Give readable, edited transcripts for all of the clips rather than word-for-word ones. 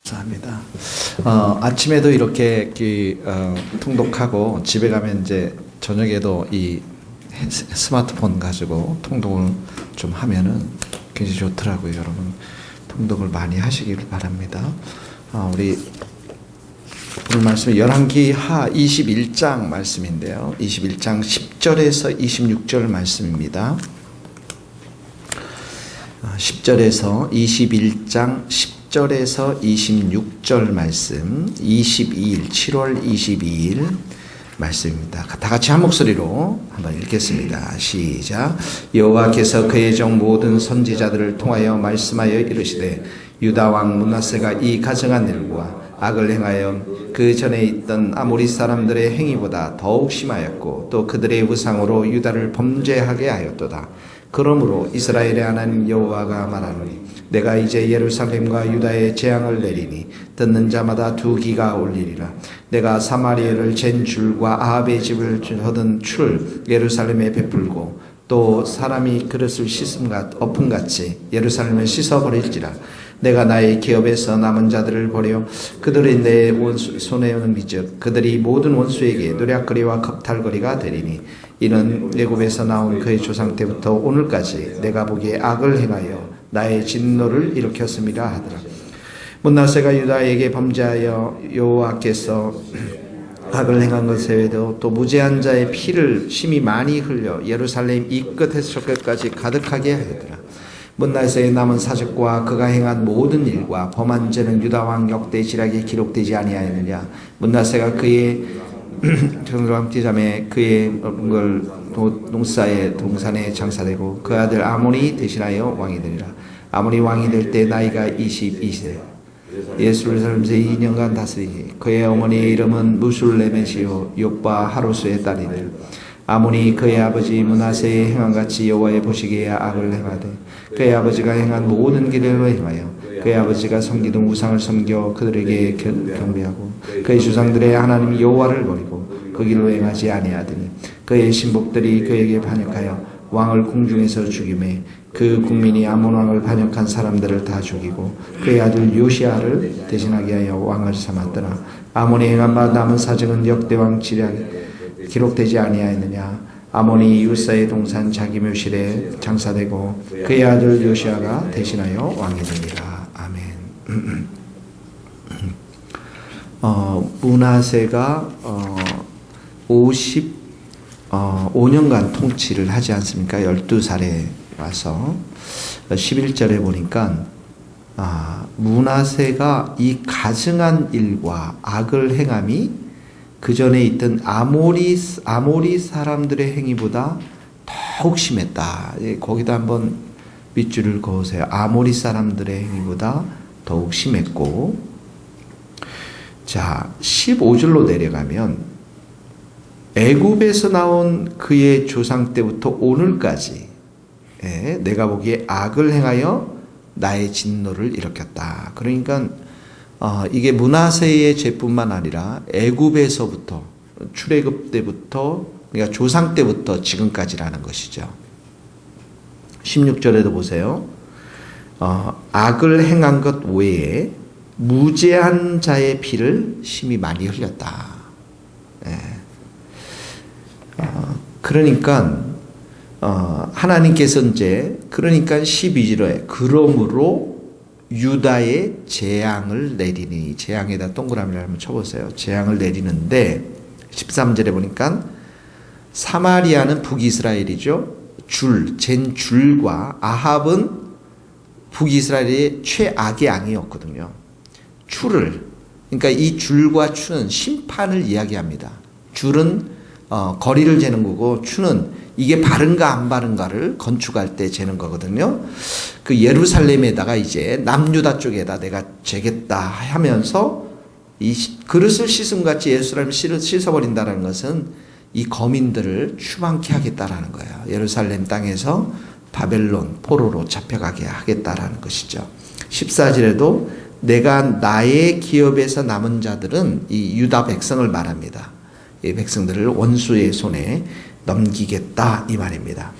감사합니다. 아침에도 이렇게 통독하고 집에 가면 이제 저녁에도 이 스마트폰 가지고 통독을 좀 하면은 굉장히 좋더라고요. 여러분 통독을 많이 하시길 바랍니다. 우리 오늘 말씀은 열왕기하 21장 말씀인데요. 21장 10절에서 26절 말씀입니다. 10절에서 21장 10절에서 26절 말씀, 22일 7월 22일 말씀입니다. 다 같이 한 목소리로 한번 읽겠습니다. 시작. 여호와께서 그의 종 모든 선지자들을 통하여 말씀하여 이르시되 유다 왕 므낫세가 이 가증한 일과 악을 행하여 그 전에 있던 아모리 사람들의 행위보다 더욱 심하였고 또 그들의 우상으로 유다를 범죄하게 하였도다. 그러므로 이스라엘의 하나님 여호와가 말하노니 내가 이제 예루살렘과 유다에 재앙을 내리니 듣는 자마다 두 귀가 울리리라. 내가 사마리아를 잰 줄과 아합의 집을 얻은 출 예루살렘에 베풀고 또 사람이 그릇을 엎음같이 예루살렘을 씻어버릴지라. 내가 나의 기업에서 남은 자들을 버려 그들이 내 손에 오는 미적 그들이 모든 원수에게 노략거리와 겁탈거리가 되리니 이는 애굽에서 나온 그의 조상 때부터 오늘까지 내가 보기에 악을 행하여 나의 진노를 일으켰음이라 하더라. 므낫세가 유다에게 범죄하여 여호와께서 악을 행한 것에 외에도 또 무죄한 자의 피를 심히 많이 흘려 예루살렘 이 끝에서 저 끝까지 가득하게 하였더라. 므낫세의 남은 사적과 그가 행한 모든 일과 범한 죄는 유다 왕 역대 지략에 기록되지 아니하였느냐. 므낫세가 그의 정왕티잠에 그의 농사의 동산에 장사되고 그 아들 아몬이 대신하여 왕이 되리라. 아몬이 왕이 될 때 나이가 22세 예루살렘에서 2년간 다스리니 그의 어머니의 이름은 무술레мет이요 욥과 하루스의 딸이니라. 아몬이 그의 아버지 므낫세의 행한같이 여호와의 보시기에 악을 행하되 그의 아버지가 행한 모든 길을 행하여 그의 아버지가 섬기던 우상을 섬겨 그들에게 경배하고 그의 주상들의 하나님 여호와를 버리고 그 길로 행하지 아니하더니 그의 신복들이 그에게 반역하여 왕을 궁중에서 죽이매 그 국민이 아몬 왕을 반역한 사람들을 다 죽이고 그의 아들 요시아를 대신하게 하여 왕을 삼았더라. 아몬이 행한 바 남은 사정은 역대 왕 지략에 기록되지 아니하였느냐. 아몬이 유사의 동산 자기 묘실에 장사되고 그의 아들 요시아가 대신하여 왕이 되니라. 아멘. 므낫세가 55년간 통치를 하지 않습니까? 12살에 와서 11절에 보니까 므낫세가 이 가증한 일과 악을 행함이 그 전에 있던 아모리 사람들의 행위보다 더욱 심했다. 거기다 한번 밑줄을 그으세요. 아모리 사람들의 행위보다 더욱 심했고, 자 15절로 내려가면 애굽에서 나온 그의 조상 때부터 오늘까지 내가 보기에 악을 행하여 나의 진노를 일으켰다. 그러니까 이게 므낫세의 죄뿐만 아니라 애굽에서부터 출애굽 때부터 그러니까 조상 때부터 지금까지라는 것이죠. 16절에도 보세요. 악을 행한 것 외에 무죄한 자의 피를 심히 많이 흘렸다. 그러니까 하나님께서 이제 그러니까 12절에 그러므로 유다에 재앙을 내리니, 재앙에다 동그라미를 한번 쳐보세요. 재앙을 내리는데 13절에 보니까 사마리아는 북이스라엘이죠. 잰 줄과 아합은 북이스라엘의 최악의 왕이었거든요. 그러니까 이 줄과 추는 심판을 이야기합니다. 줄은 거리를 재는 거고 추는 이게 바른가 안 바른가를 건축할 때 재는 거거든요. 그 예루살렘에다가 이제 남유다 쪽에다 내가 재겠다 하면서 이 그릇을 씻음같이 예루살렘을 씻어버린다는 것은 이 거민들을 추방케 하겠다라는 거예요. 예루살렘 땅에서 바벨론 포로로 잡혀가게 하겠다라는 것이죠. 14절에도 내가 나의 기업에서 남은 자들은 이 유다 백성을 말합니다. 이 백성들을 원수의 손에 넘기겠다 이 말입니다.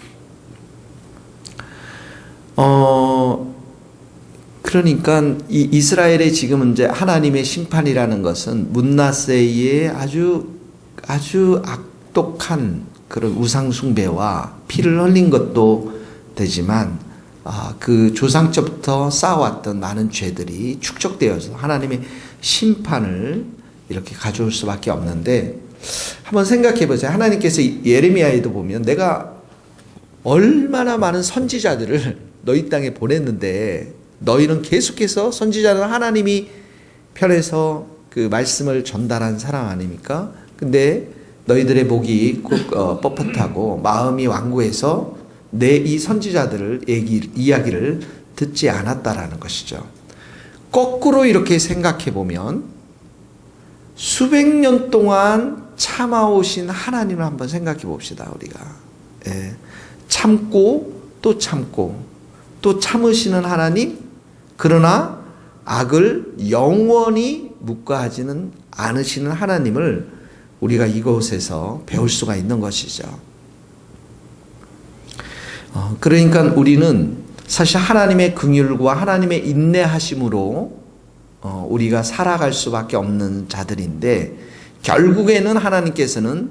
그러니까 이 이스라엘의 지금 이제 하나님의 심판이라는 것은 므낫세의 아주 악독한 그런 우상 숭배와 피를 흘린 것도 되지만 그 조상적부터 쌓아왔던 많은 죄들이 축적되어서 하나님의 심판을 이렇게 가져올 수밖에 없는데, 한번 생각해 보세요. 하나님께서 예레미야에도 보면 내가 얼마나 많은 선지자들을 너희 땅에 보냈는데 너희는 계속해서 선지자는 하나님이 편에서 그 말씀을 전달한 사람 아닙니까? 근데 너희들의 목이 뻣뻣하고 마음이 완고해서 내 이 선지자들을 이야기를 듣지 않았다라는 것이죠. 거꾸로 이렇게 생각해 보면 수백 년 동안 참아오신 하나님을 한번 생각해 봅시다. 우리가 참고 또 참고 또 참으시는 하나님, 그러나 악을 영원히 묵과하지는 않으시는 하나님을 우리가 이곳에서 배울 수가 있는 것이죠. 그러니까 우리는 사실 하나님의 긍휼과 하나님의 인내하심으로 우리가 살아갈 수밖에 없는 자들인데, 결국에는 하나님께서는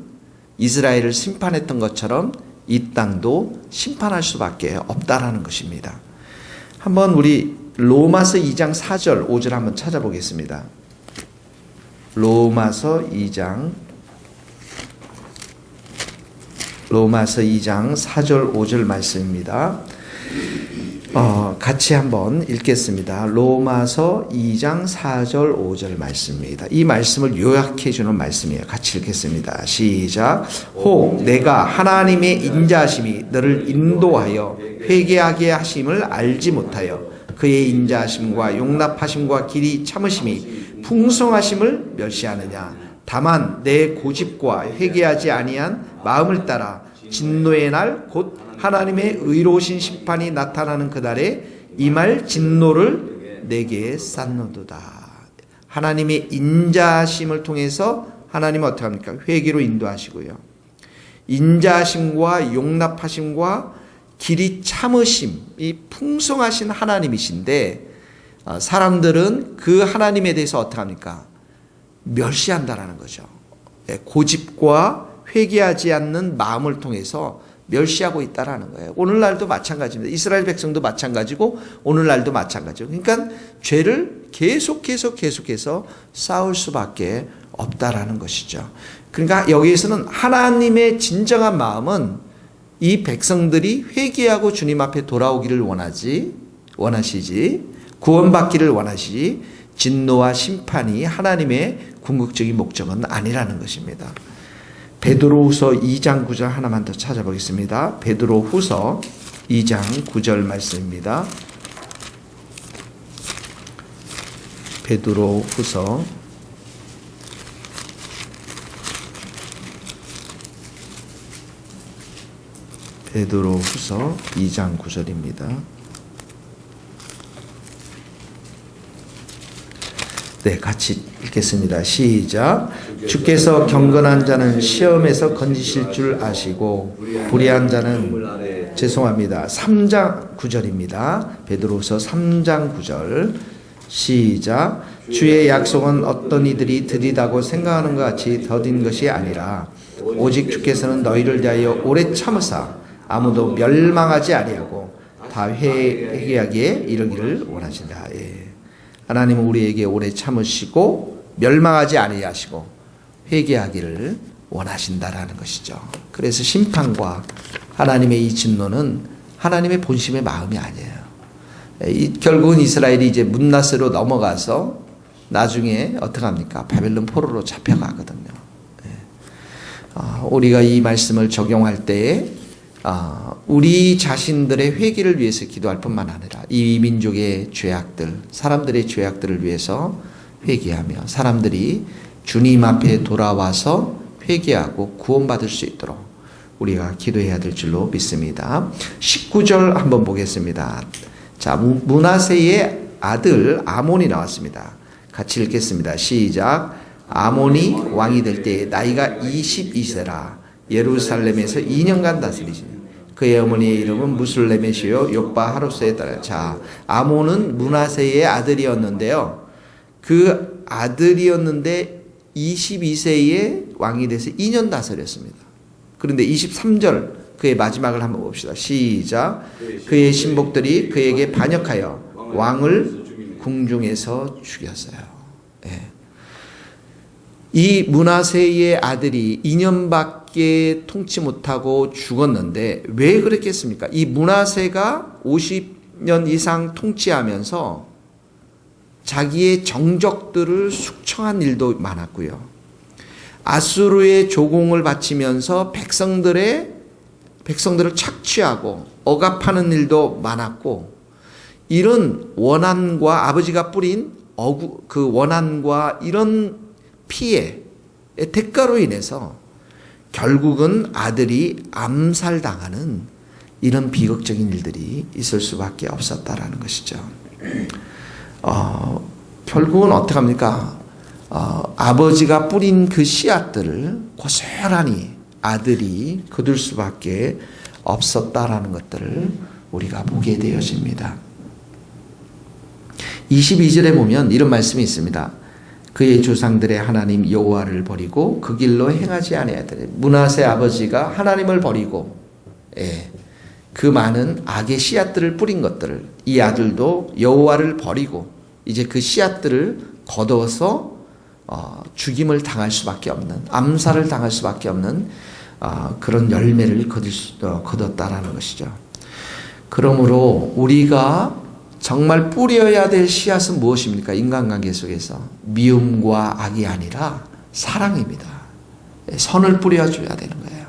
이스라엘을 심판했던 것처럼 이 땅도 심판할 수밖에 없다라는 것입니다. 한번 우리 로마서 2장 4절 5절 한번 찾아보겠습니다. 로마서 2장 4절 5절 말씀입니다. 같이 한번 읽겠습니다. 로마서 2장 4절 5절 말씀입니다. 이 말씀을 요약해 주는 말씀이에요. 같이 읽겠습니다. 시작. 혹 내가 하나님의 인자하심이 너를 인도하여 회개하게 하심을 알지 못하여 그의 인자하심과 용납하심과 길이 참으심이 풍성하심을 멸시하느냐. 다만 내 고집과 회개하지 아니한 마음을 따라 진노의 날 곧 하나님의 의로우신 심판이 나타나는 그날에 임할 진노를 내게 쌓노도다. 하나님의 인자하심을 통해서 하나님은 어떻게 합니까? 회개로 인도하시고요. 인자하심과 용납하심과 길이 참으심, 이 풍성하신 하나님이신데 사람들은 그 하나님에 대해서 어떻게 합니까? 멸시한다라는 거죠. 고집과 회개하지 않는 마음을 통해서 멸시하고 있다라는 거예요. 오늘날도 마찬가지입니다. 이스라엘 백성도 마찬가지고 오늘날도 마찬가지고. 그러니까 죄를 계속해서 쌓을 수밖에 없다라는 것이죠. 그러니까 여기에서는 하나님의 진정한 마음은 이 백성들이 회개하고 주님 앞에 돌아오기를 원하시지 구원받기를 원하시지 진노와 심판이 하나님의 궁극적인 목적은 아니라는 것입니다. 베드로후서 2장 9절 하나만 더 찾아보겠습니다. 베드로후서 2장 9절 말씀입니다. 베드로후서 2장 9절입니다. 네, 같이 읽겠습니다. 시작. 주께서 경건한 자는 시험에서 건지실 줄 아시고 불의한 자는 죄송합니다. 3장 9절입니다. 베드로서 3장 9절 시작. 주의 약속은 어떤 이들이 드리다고 생각하는 것 같이 더딘 것이 아니라 오직 주께서는 너희를 대하여 오래 참으사 아무도 멸망하지 아니하고 다 회개하기에 이르기를 원하신다. 하나님은 우리에게 오래 참으시고 멸망하지 아니하시고 회개하기를 원하신다라는 것이죠. 그래서 심판과 하나님의 이 진노는 하나님의 본심의 마음이 아니에요. 결국은 이스라엘이 이제 므낫세로 넘어가서 나중에 어떻게 합니까? 바벨론 포로로 잡혀가거든요. 우리가 이 말씀을 적용할 때에 우리 자신들의 회개를 위해서 기도할 뿐만 아니라 이 민족의 죄악들, 사람들의 죄악들을 위해서 회개하며 사람들이 주님 앞에 돌아와서 회개하고 구원받을 수 있도록 우리가 기도해야 될 줄로 믿습니다. 19절 한번 보겠습니다. 자, 므낫세의 아들 아몬이 나왔습니다. 같이 읽겠습니다. 시작. 아몬이 왕이 될 때 나이가 22세라 예루살렘에서 2년간 다스리시니 그의 어머니의 이름은 무슬레메시요 요빠 하루스에 따라. 자, 아몬은 므낫세의 아들이었는데요. 그 아들이었는데 22세에 왕이 돼서 2년 다스렸습니다. 그런데 23절 그의 마지막을 한번 봅시다. 시작. 그의 신복들이 그에게 반역하여 왕을 궁중에서 죽였어요. 예. 이 므낫세의 아들이 2년밖에 통치 못하고 죽었는데 왜 그랬겠습니까? 이 므낫세가 50년 이상 통치하면서 자기의 정적들을 숙청한 일도 많았고요. 아수르의 조공을 바치면서 백성들을 착취하고 억압하는 일도 많았고, 이런 원한과 아버지가 뿌린 그 원한과 이런 피해의 대가로 인해서 결국은 아들이 암살당하는 이런 비극적인 일들이 있을 수밖에 없었다라는 것이죠. 결국은 어떻게 합니까? 아버지가 뿌린 그 씨앗들을 고스란히 아들이 거둘 수밖에 없었다라는 것들을 우리가 보게 되어집니다. 22절에 보면 이런 말씀이 있습니다. 그의 조상들의 하나님 여호와를 버리고 그 길로 행하지 아니하더니. 므낫세 아버지가 하나님을 버리고 그 많은 악의 씨앗들을 뿌린 것들을, 이 아들도 여호와를 버리고 이제 그 씨앗들을 거둬서 죽임을 당할 수밖에 없는, 암살을 당할 수밖에 없는 그런 열매를 거뒀다라는 것이죠. 그러므로 우리가 정말 뿌려야 될 씨앗은 무엇입니까? 인간관계 속에서 미움과 악이 아니라 사랑입니다. 선을 뿌려줘야 되는 거예요.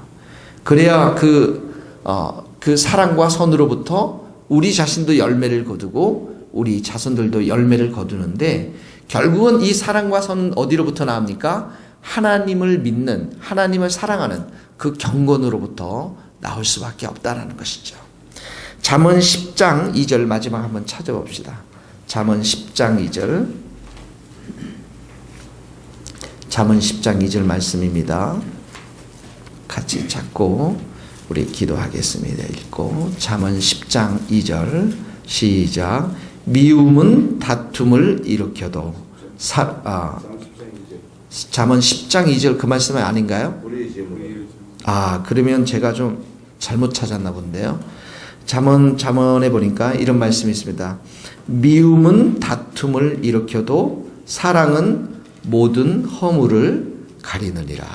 그래야 그 사랑과 선으로부터 우리 자신도 열매를 거두고 우리 자손들도 열매를 거두는데, 결국은 이 사랑과 선은 어디로부터 나옵니까? 하나님을 믿는, 하나님을 사랑하는 그 경건으로부터 나올 수밖에 없다라는 것이죠. 잠언 10장 2절 마지막 한번 찾아봅시다. 잠언 10장 2절. 잠언 10장 2절 말씀입니다. 같이 찾고 우리 기도하겠습니다. 읽고 잠언 10장 2절 시작. 미움은 다툼을 일으켜도 잠언 10장 2절 그 말씀이 아닌가요? 그러면 제가 좀 잘못 찾았나 본데요. 잠언에 보니까 이런 말씀이 있습니다. 미움은 다툼을 일으켜도 사랑은 모든 허물을 가리느니라.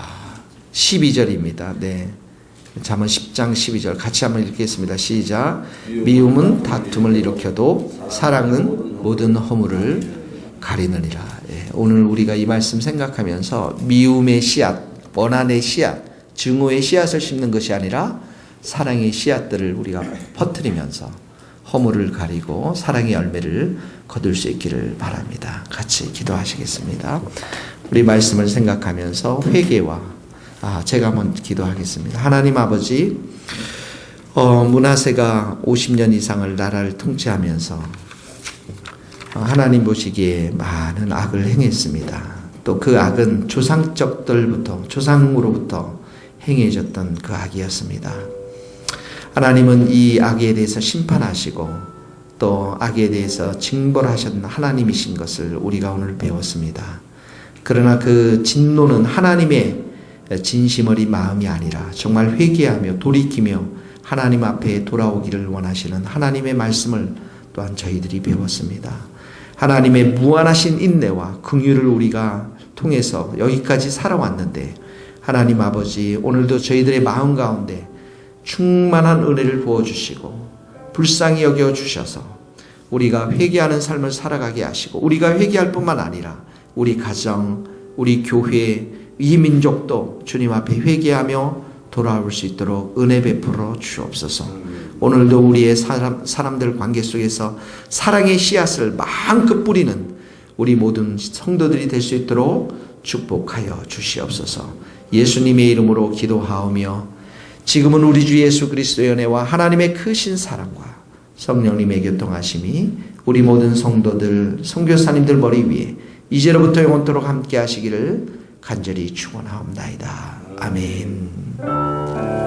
12절입니다. 네. 잠언 10장 12절 같이 한번 읽겠습니다. 시작. 미움은 다툼을 일으켜도 사랑은 모든 허물을 가리느니라. 오늘 우리가 이 말씀 생각하면서 미움의 씨앗, 원한의 씨앗, 증오의 씨앗을 심는 것이 아니라 사랑의 씨앗들을 우리가 퍼뜨리면서 허물을 가리고 사랑의 열매를 거둘 수 있기를 바랍니다. 같이 기도하시겠습니다. 우리 말씀을 생각하면서 회개와 제가 한번 기도하겠습니다. 하나님 아버지, 므낫세가 50년 이상을 나라를 통치하면서 하나님 보시기에 많은 악을 행했습니다. 또 그 악은 조상으로부터 행해졌던 그 악이었습니다. 하나님은 이 악에 대해서 심판하시고 또 악에 대해서 징벌하셨는 하나님이신 것을 우리가 오늘 배웠습니다. 그러나 그 진노는 하나님의 진심 어린 마음이 아니라 정말 회개하며 돌이키며 하나님 앞에 돌아오기를 원하시는 하나님의 말씀을 또한 저희들이 배웠습니다. 하나님의 무한하신 인내와 긍휼을 우리가 통해서 여기까지 살아왔는데, 하나님 아버지, 오늘도 저희들의 마음 가운데 충만한 은혜를 부어주시고 불쌍히 여겨주셔서 우리가 회개하는 삶을 살아가게 하시고, 우리가 회개할 뿐만 아니라 우리 가정, 우리 교회, 이 민족도 주님 앞에 회개하며 돌아올 수 있도록 은혜 베풀어 주옵소서. 오늘도 우리의 사람들 관계 속에서 사랑의 씨앗을 마음껏 뿌리는 우리 모든 성도들이 될 수 있도록 축복하여 주시옵소서. 예수님의 이름으로 기도하오며 지금은 우리 주 예수 그리스도의 은혜와 하나님의 크신 사랑과 성령님의 교통하심이 우리 모든 성도들, 선교사님들 머리 위에 이제로부터 영원토록 함께 하시기를 간절히 축원하옵나이다. 아멘.